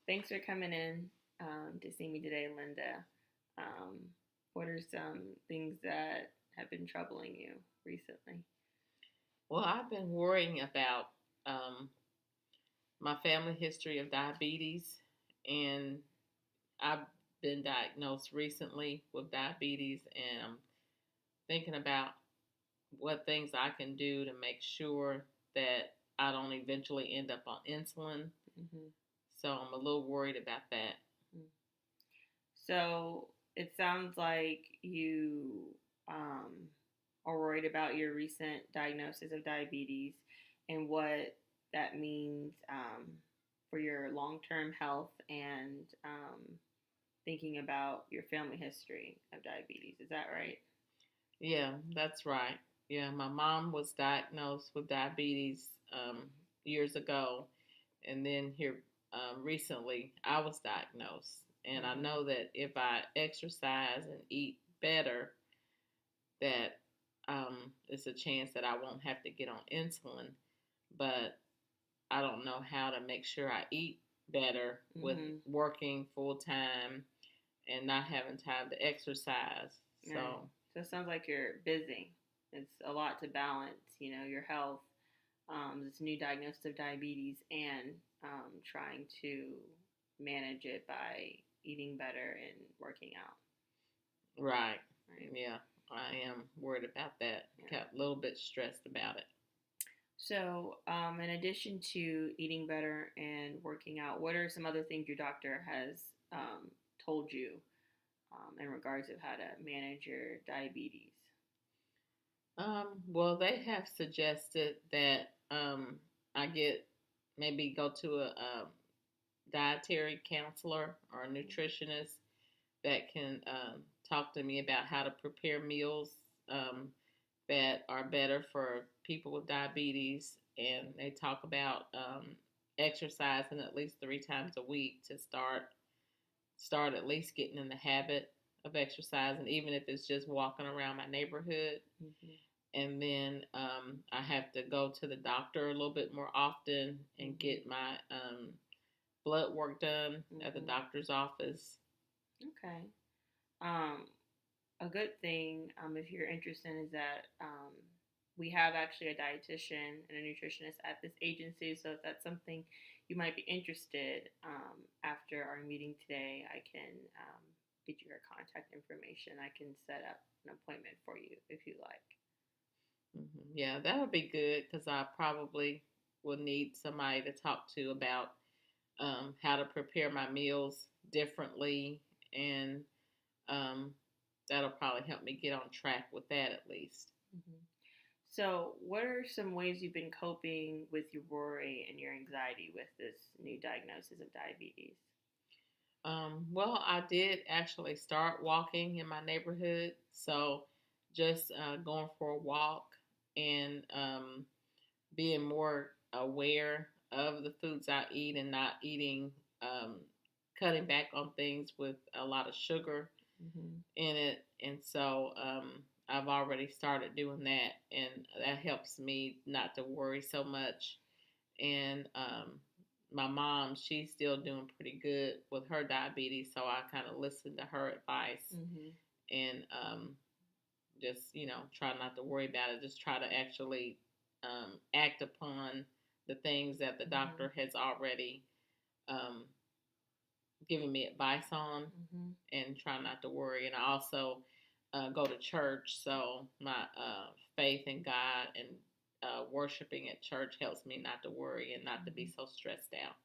Thanks for coming in to see me today, Linda. Um, what are some things that have been troubling you recently? Well, I've been worrying about um, my family history of diabetes, and I've been diagnosed recently with diabetes, and I'm thinking about what things I can do to make sure that I don't eventually end up on insulin. Hmm. So I'm a little worried about that. So it sounds like you um, are worried about your recent diagnosis of diabetes and what that means for your long term health and thinking about your family history of diabetes. Is that right? Yeah, that's right. Yeah, my mom was diagnosed with diabetes years ago, and then here recently I was diagnosed. And I Mm-hmm. know that if I exercise and eat better, that it's a chance that I won't have to get on insulin. But I don't know how to make sure I eat better with Mm-hmm. working full time and not having time to exercise. Right. So, So it sounds like you're busy. It's a lot to balance, your health, this new diagnosis of diabetes, and trying to manage it by eating better and working out. right. Right. Yeah, I am worried about that. Yeah. Got a little bit stressed about it. So, in addition to eating better and working out, what are some other things your doctor has told you in regards of how to manage your diabetes? Well, they have suggested that I get maybe go to a dietary counselor or a nutritionist that can talk to me about how to prepare meals um, that are better for people with diabetes. And they talk about exercising at least 3 times a week to start at least getting in the habit of exercising, even if it's just walking around my neighborhood. Mm-hmm. And then I have to go to the doctor a little bit more often and Mm-hmm. get my blood work done at the Mm-hmm. doctor's office. Okay. Um, a good thing, if you're interested, is that we have actually a dietitian and a nutritionist at this agency. So if that's something you might be interested, after our meeting today, I can get you her contact information. I can set up an appointment for you if you like. Yeah, that would be good because I probably will need somebody to talk to about how to prepare my meals differently, and um, that'll probably help me get on track with that at least. Hmm. So, what are some ways you've been coping with your worry and your anxiety with this new diagnosis of diabetes? Well, I did actually start walking in my neighborhood, so just going for a walk and being more aware of the foods I eat and not eating, um, cutting back on things with a lot of sugar Mm-hmm. in it. And so I've already started doing that, and that helps me not to worry so much. And my mom, she's still doing pretty good with her diabetes, so I kind of listen to her advice Mm-hmm. and just try not to worry about it. Just try to actually act upon the things that the Mm-hmm. doctor has already um, given me advice on, Mm-hmm. and try not to worry. And I also go to church, so my faith in God and worshiping at church helps me not to worry and not to be Mm-hmm. so stressed out.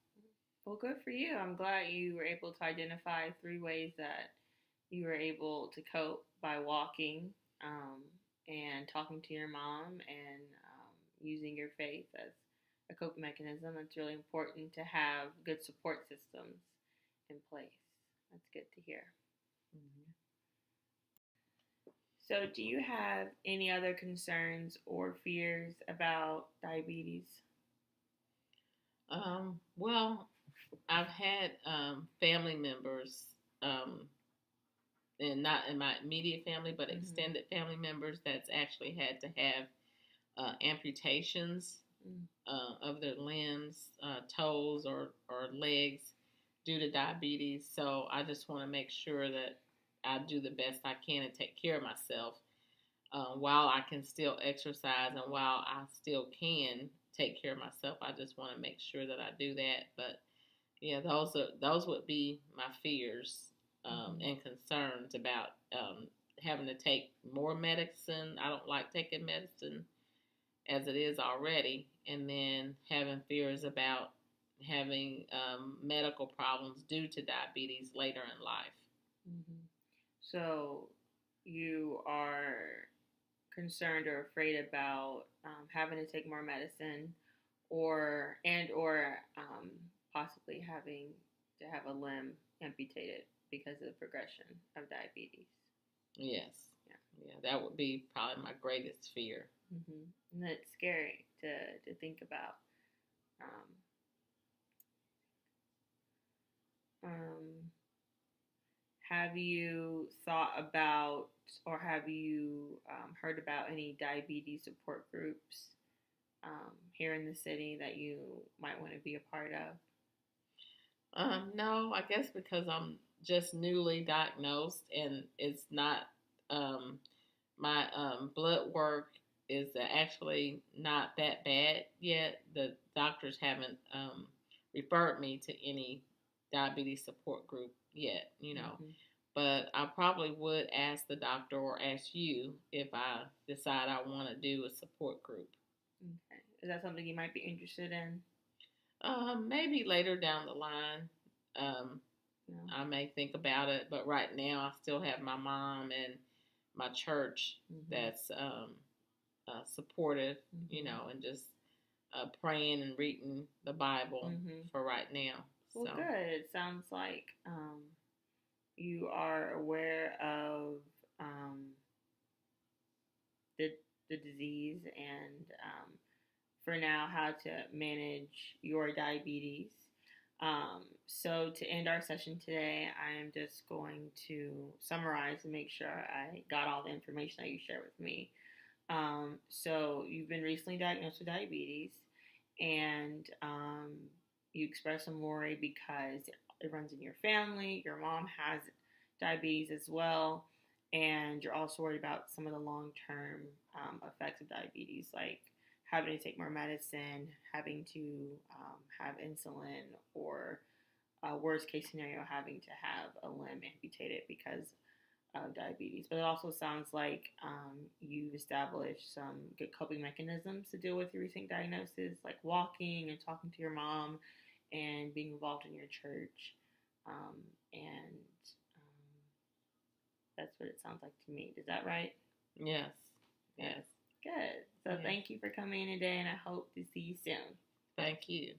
Well, good for you. I'm glad you were able to identify 3 ways that you were able to cope by walking, and talking to your mom, and using your faith as a coping mechanism. It's really important to have good support systems in place. That's good to hear. Mm-hmm. So, do you have any other concerns or fears about diabetes? Well, I've had family members, and not in my immediate family, but Mm-hmm. extended family members that's actually had to have amputations of their limbs, toes, or legs due to diabetes. So I just want to make sure that I do the best I can and take care of myself while I can still exercise and while I still can take care of myself. I just want to make sure that I do that. But yeah, those would be my fears and concerns about having to take more medicine. I don't like taking medicine as it is already, and then having fears about having medical problems due to diabetes later in life. Mm-hmm. So you are concerned or afraid about having to take more medicine, or possibly having to have a limb amputated because of the progression of diabetes. Yes. Yeah. Yeah, that would be probably my greatest fear. Mm-hmm. And it's scary to think about. Um, um, have you thought about or have you heard about any diabetes support groups here in the city that you might want to be a part of? No, I guess because I'm just newly diagnosed and it's not um, my blood work is actually not that bad yet. The doctors haven't referred me to any diabetes support group yet, Mm-hmm. But I probably would ask the doctor or ask you if I decide I want to do a support group. Okay. Is that something you might be interested in? Maybe later down the line, um, Yeah. I may think about it. But right now, I still have my mom and my church Mm-hmm. that's supportive, Mm-hmm. and just praying and reading the Bible Mm-hmm. for right now. Well, So, good. It sounds like you are aware of um, the the disease and for now how to manage your diabetes. So to end our session today, I am just going to summarize and make sure I got all the information that you shared with me. So you've been recently diagnosed with diabetes, and you express some worry because it runs in your family. Your mom has diabetes as well, and you're also worried about some of the long-term effects of diabetes, like having to take more medicine, having to have insulin, or worst case scenario, having to have a limb amputated because of diabetes. But it also sounds like you've established some good coping mechanisms to deal with your recent diagnosis, like walking and talking to your mom and being involved in your church. And that's what it sounds like to me. Is that right? yes, Okay. yes, Good. So yes. thank you for coming in today, and I hope to see you soon. Thank you.